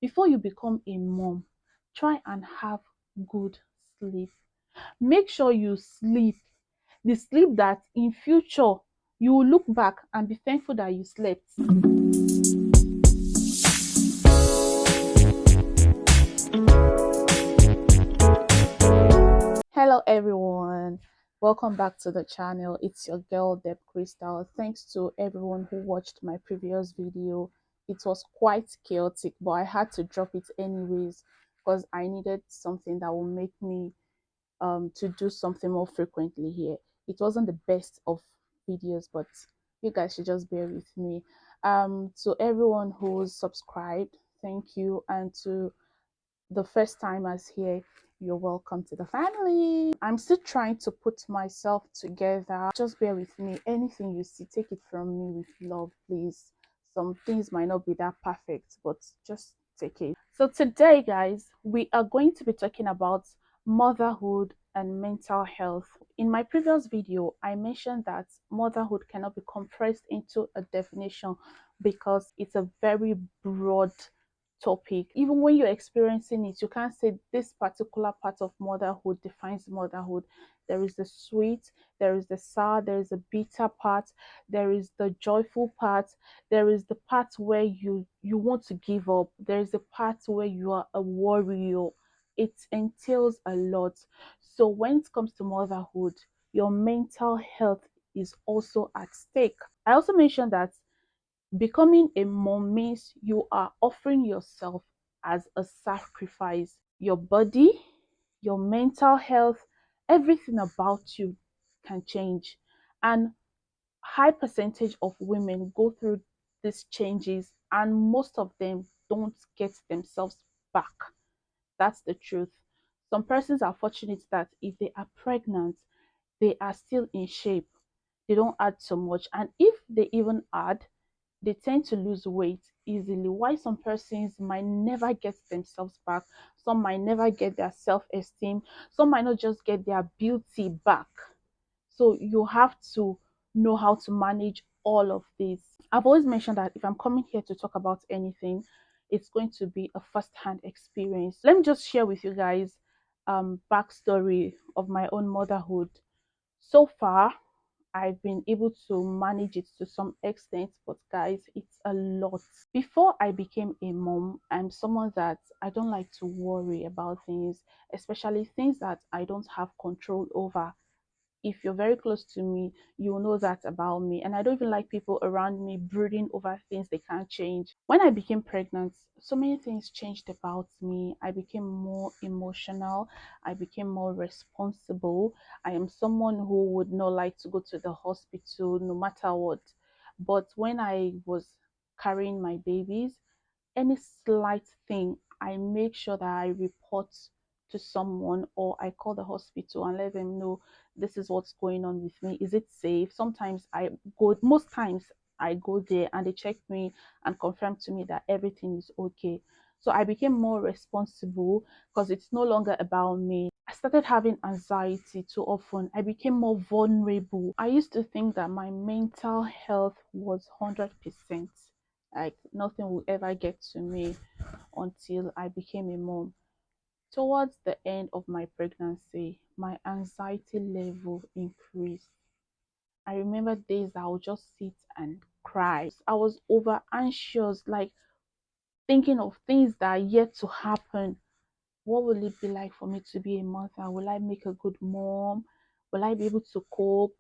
Before you become a mom, try and have good sleep. Make sure you sleep the sleep that in future you will look back and be thankful that you slept. Hello everyone, welcome back to the channel. It's your girl Deb Crystal. Thanks to everyone who watched my previous video. It was quite chaotic, but I had to drop it anyways because I needed something that will make me to do something more frequently here. It wasn't the best of videos, but you guys should just bear with me. To everyone who's subscribed, thank you, and to the first timers here, you're welcome to the family. I'm still trying to put myself together. Just bear with me. Anything you see, take it from me with love, please. Some things might not be that perfect, but just take it. So today, guys, we are going to be talking about motherhood and mental health. In my previous video, I mentioned that motherhood cannot be compressed into a definition because it's a very broad topic. Even when you're experiencing it, you can't say this particular part of motherhood defines motherhood. There is the sweet, there is the sour, there is the bitter part, there is the joyful part, there is the part where you want to give up, there is the part where you are a warrior. It entails a lot. So when it comes to motherhood, your mental health is also at stake. I also mentioned that becoming a mom means you are offering yourself as a sacrifice. Your body, your mental health, everything about you can change. And high percentage of women go through these changes, and most of them don't get themselves back. That's the truth. Some persons are fortunate that if they are pregnant, they are still in shape. They don't add so much. And if they even add, they tend to lose weight easily. Why some persons might never get themselves back, some might never get their self-esteem, some might not just get their beauty back. So you have to know how to manage all of this. I've always mentioned that if I'm coming here to talk about anything, it's going to be a first-hand experience. Let me just share with you guys backstory of my own motherhood. So far I've been able to manage it to some extent, but guys, it's a lot. Before I became a mom, I'm someone that I don't like to worry about things, especially things that I don't have control over. If you're very close to me, you will know that about me. And I don't even like people around me brooding over things they can't change. When I became pregnant, so many things changed about me. I became more emotional. I became more responsible. I am someone who would not like to go to the hospital no matter what. But when I was carrying my babies, any slight thing, I make sure that I report to someone or I call the hospital and let them know this is what's going on with me. Is it safe? Sometimes most times I go there and they check me and confirm to me that everything is okay. So I became more responsible because it's no longer about me. I started having anxiety too often. I became more vulnerable. I used to think that my mental health was 100%. Like nothing will ever get to me until I became a mom. Towards the end of my pregnancy, my anxiety level increased. I remember days I would just sit and cry. I was over anxious, like thinking of things that are yet to happen. What will it be like for me to be a mother? Will I make a good mom? Will I be able to cope?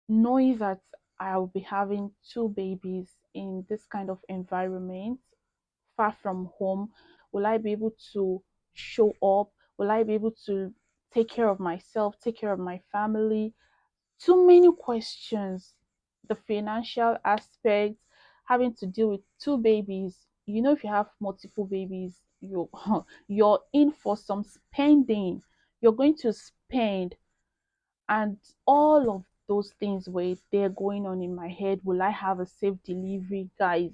Knowing that I'll be having two babies in this kind of environment, far from home, will I be able to show up? Will I be able to take care of myself, take care of my family? Too many questions. The financial aspect, having to deal with two babies. You know, if you have multiple babies, you're in for some spending. You're going to spend, and all of those things were there going on in my head. Will I have a safe delivery, guys?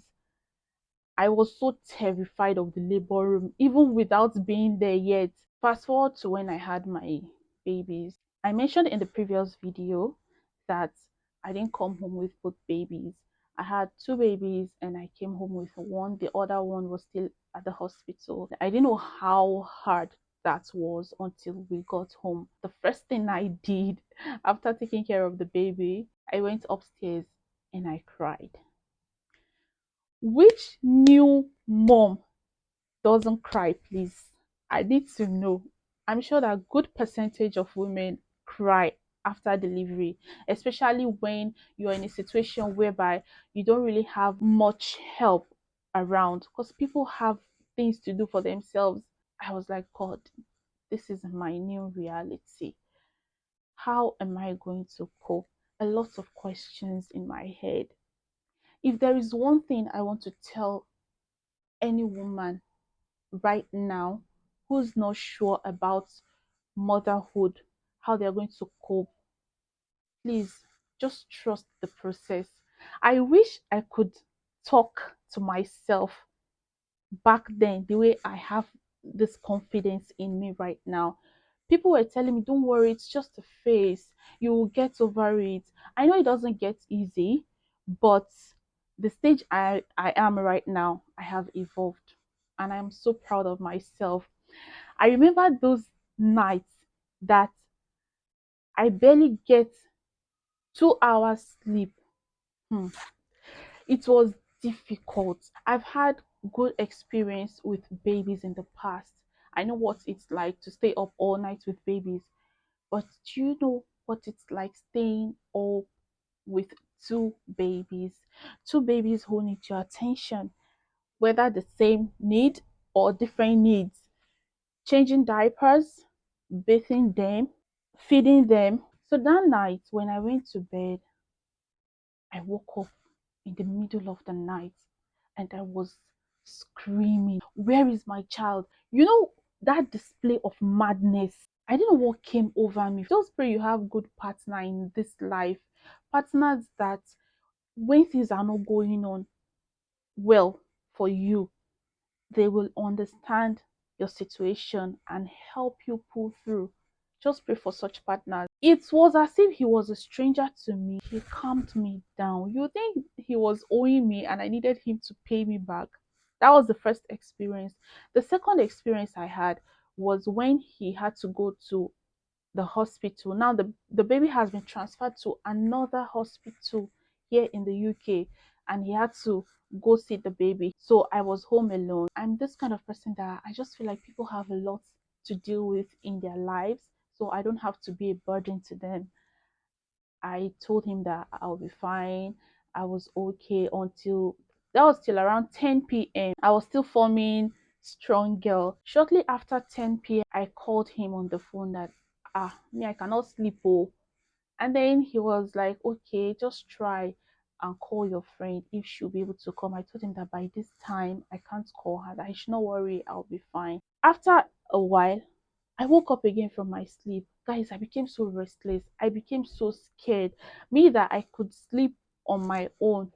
I was so terrified of the labor room, even without being there yet. Fast forward to when I had my babies. I mentioned in the previous video that I didn't come home with both babies. I had two babies and I came home with one. The other one was still at the hospital. I didn't know how hard that was until we got home. The first thing I did after taking care of the baby, I went upstairs and I cried. Which new mom doesn't cry, please? I need to know. I'm sure that a good percentage of women cry after delivery, especially when you're in a situation whereby you don't really have much help around because people have things to do for themselves. I was like, God, this is my new reality. How am I going to cope? A lot of questions in my head. If there is one thing I want to tell any woman right now who's not sure about motherhood, how they're going to cope, please just trust the process. I wish I could talk to myself back then the way I have this confidence in me right now. People were telling me, don't worry, it's just a phase. You will get over it. I know it doesn't get easy, but the stage I am right now, I have evolved. And I'm so proud of myself. I remember those nights that I barely get 2 hours sleep. Hmm. It was difficult. I've had good experience with babies in the past. I know what it's like to stay up all night with babies, but do you know what it's like staying up with two babies? Two babies who need your attention, whether the same need or different needs. Changing diapers, bathing them, feeding them. So that night when I went to bed, I woke up in the middle of the night and I was screaming, where is my child? You know, that display of madness. I didn't know what came over me. Just pray you have good partner in this life. Partners that when things are not going on well for you, they will understand your situation and help you pull through. Just pray for such partners. It was as if he was a stranger to me. He calmed me down. You think he was owing me and I needed him to pay me back? That was the first experience. The second experience I had was when he had to go to the hospital. Now the baby has been transferred to another hospital here in the UK and he had to go see the baby. So I was home alone. I'm this kind of person that I just feel like people have a lot to deal with in their lives. So I don't have to be a burden to them. I told him that I'll be fine. I was okay until that was till around 10 p.m. I was still forming strong girl. Shortly after 10 p.m., I called him on the phone that me, I cannot sleep. Oh. And then he was like, okay, just try and call your friend if she'll be able to come. I told him that by this time I can't call her, that I should not worry, I'll be fine. After a while, I woke up again from my sleep. Guys, I became so restless. I became so scared. Me that I could sleep on my own,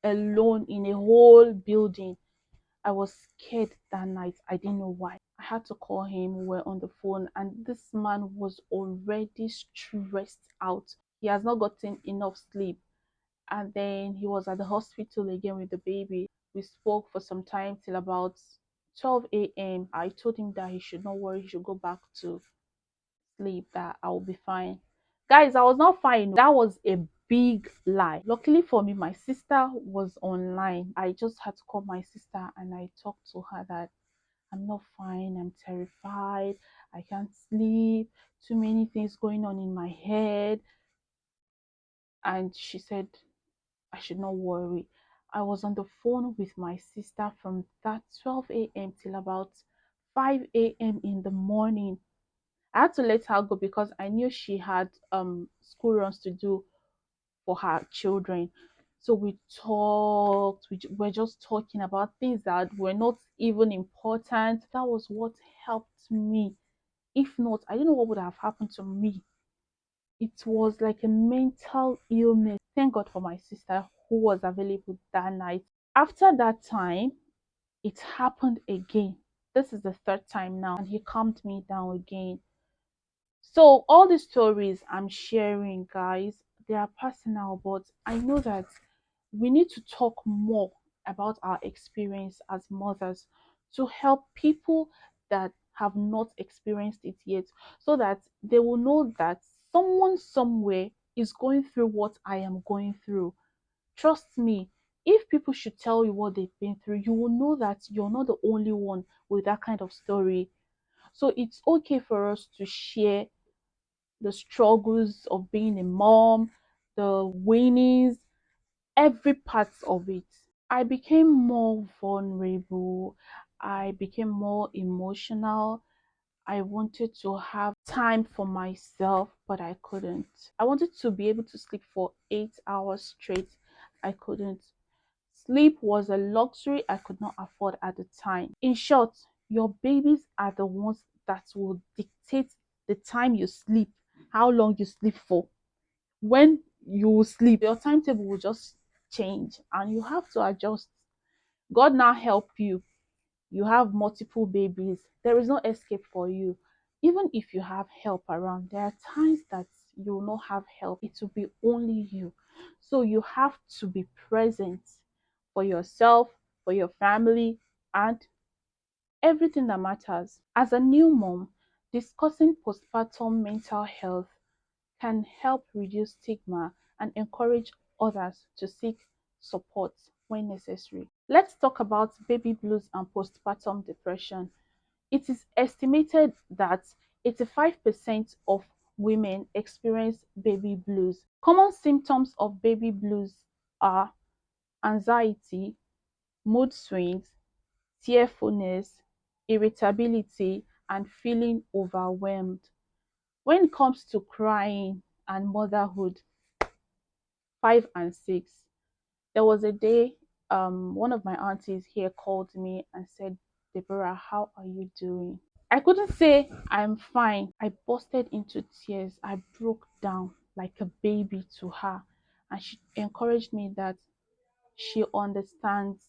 alone in a whole building. I was scared that night. I didn't know why. I had to call him. We were on the phone, and this man was already stressed out. He has not gotten enough sleep. And then he was at the hospital again with the baby. We spoke for some time till about 12 a.m. I told him that he should not worry, he should go back to sleep, that I'll be fine. Guys, I was not fine. That was a big lie. Luckily for me, my sister was online. I just had to call my sister and I talked to her that I'm not fine, I'm terrified, I can't sleep, too many things going on in my head. And she said I should not worry. I was on the phone with my sister from that 12 a.m. till about 5 a.m. in the morning. I had to let her go because I knew she had school runs to do for her children. So we talked, we were just talking about things that were not even important. That was what helped me. If not, I don't know what would have happened to me. It was like a mental illness. Thank God for my sister who was available that night. After that time, it happened again. This is the third time now, and he calmed me down again. So all the stories I'm sharing, guys, they are personal, but I know that We need to talk more about our experience as mothers to help people that have not experienced it yet, so that they will know that someone somewhere is going through what I am going through. Trust me, if people should tell you what they've been through, you will know that you're not the only one with that kind of story. So it's okay for us to share the struggles of being a mom, the winnings, every part of it. I became more vulnerable. I became more emotional. I wanted to have time for myself, but I couldn't. I wanted to be able to sleep for 8 hours straight. I couldn't. Sleep was a luxury I could not afford at the time. In short, your babies are the ones that will dictate the time you sleep, how long you sleep for. When you sleep, your timetable will just change and you have to adjust. God now help you. You have multiple babies. There is no escape for you. Even if you have help around, there are times that you will not have help. It will be only you. So you have to be present for yourself, for your family, and everything that matters. As a new mom, discussing postpartum mental health can help reduce stigma and encourage others to seek support when necessary. Let's talk about baby blues and postpartum depression. It is estimated that 85% of women experience baby blues. Common symptoms of baby blues are anxiety, mood swings, tearfulness, irritability, and feeling overwhelmed. When it comes to crying and motherhood, 5 and 6, there was a day one of my aunties here called me and said, Deborah, how are you doing? I couldn't say I'm fine. I busted into tears. I broke down like a baby to her. And she encouraged me that she understands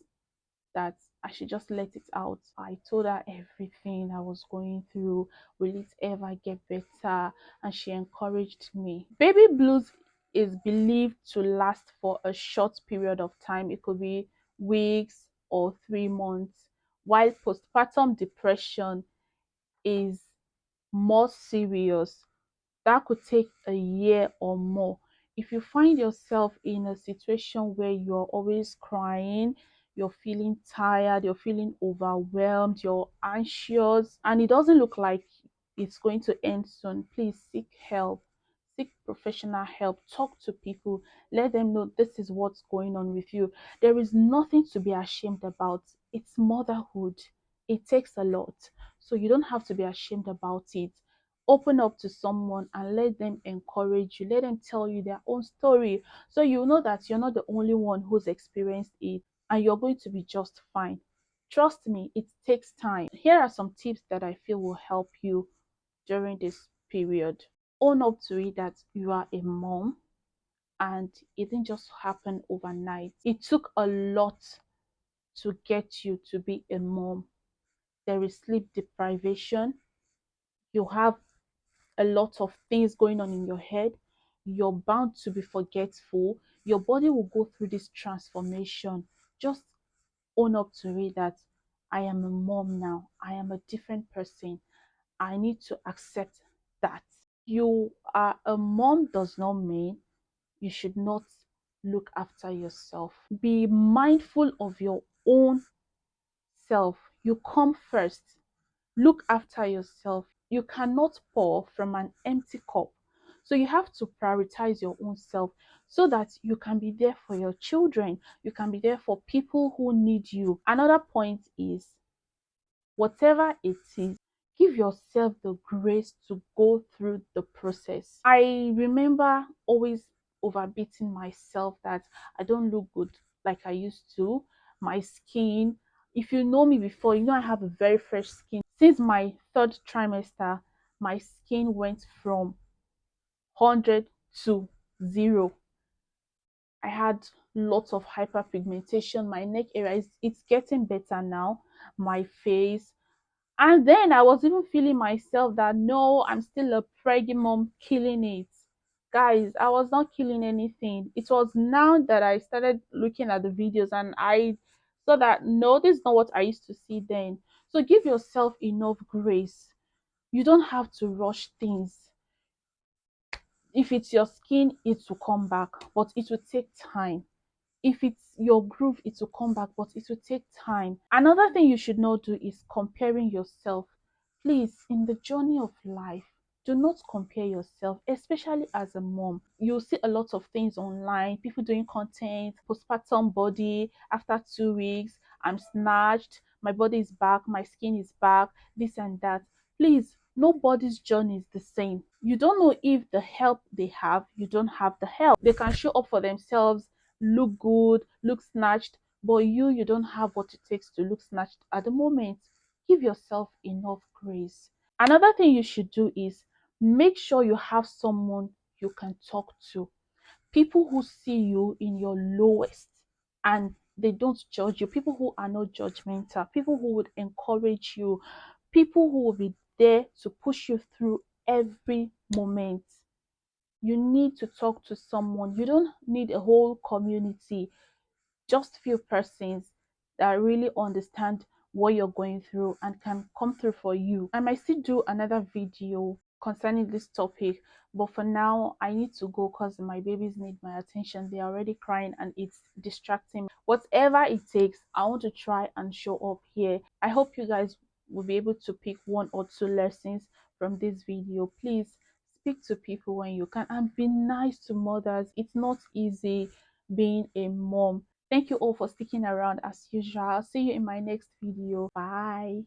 that I should just let it out. I told her everything I was going through. Will it ever get better? And she encouraged me. Baby blues is believed to last for a short period of time. It could be weeks or 3 months, while postpartum depression is more serious. That could take a year or more. If you find yourself in a situation where you're always crying, you're feeling tired, you're feeling overwhelmed, you're anxious, and it doesn't look like it's going to end soon, please seek help. Seek professional help. Talk to people. Let them know this is what's going on with you. There is nothing to be ashamed about. It's motherhood. It takes a lot. So you don't have to be ashamed about it. Open up to someone and let them encourage you. Let them tell you their own story, so you know that you're not the only one who's experienced it and you're going to be just fine. Trust me, it takes time. Here are some tips that I feel will help you during this period. Own up to it that you are a mom, and it didn't just happen overnight. It took a lot to get you to be a mom. There is sleep deprivation. You have a lot of things going on in your head. You're bound to be forgetful. Your body will go through this transformation. Just own up to it that I am a mom now. I am a different person. I need to accept that. You are a mom does not mean you should not look after yourself. Be mindful of your own self. You come first. Look after yourself. You cannot pour from an empty cup. So you have to prioritize your own self so that you can be there for your children. You can be there for people who need you. Another point is, whatever it is, give yourself the grace to go through the process. I remember always overbeating myself that I don't look good like I used to. My skin, if you know me before, you know I have a very fresh skin. Since my third trimester, my skin went from 100 to 0. I had lots of hyperpigmentation. My neck area is it's getting better now. My face, and then I was even feeling myself that no, I'm still a pregnant mom killing it. Guys, I was not killing anything. It was now that I started looking at the videos and I saw that no, this is not what I used to see then. So give yourself enough grace. You don't have to rush things. If it's your skin, it will come back, but it will take time. If it's your groove, it will come back, but it will take time. Another thing you should not do is comparing yourself. Please, in the journey of life, do not compare yourself, especially as a mom. You'll see a lot of things online, people doing content, postpartum body after 2 weeks, I'm snatched, my body is back, my skin is back, this and that. Please, nobody's journey is the same. You don't know if the help they have, you don't have the help. They can show up for themselves, look good, look snatched, but you don't have what it takes to look snatched at the moment. Give yourself enough grace. Another thing you should do is make sure you have someone you can talk to. People who see you in your lowest and they don't judge you, people who are not judgmental, people who would encourage you, people who will be there to push you through every moment. You need to talk to someone. You don't need a whole community, just few persons that really understand what you're going through and can come through for you. I might still do another video concerning this topic, but for now I need to go because my babies need my attention. They're already crying and it's distracting. Whatever it takes, I want to try and show up here. I hope you guys will be able to pick one or two lessons from this video. Please speak to people when you can and be nice to mothers. It's not easy being a mom. Thank you all for sticking around as usual. I'll see you in my next video. Bye.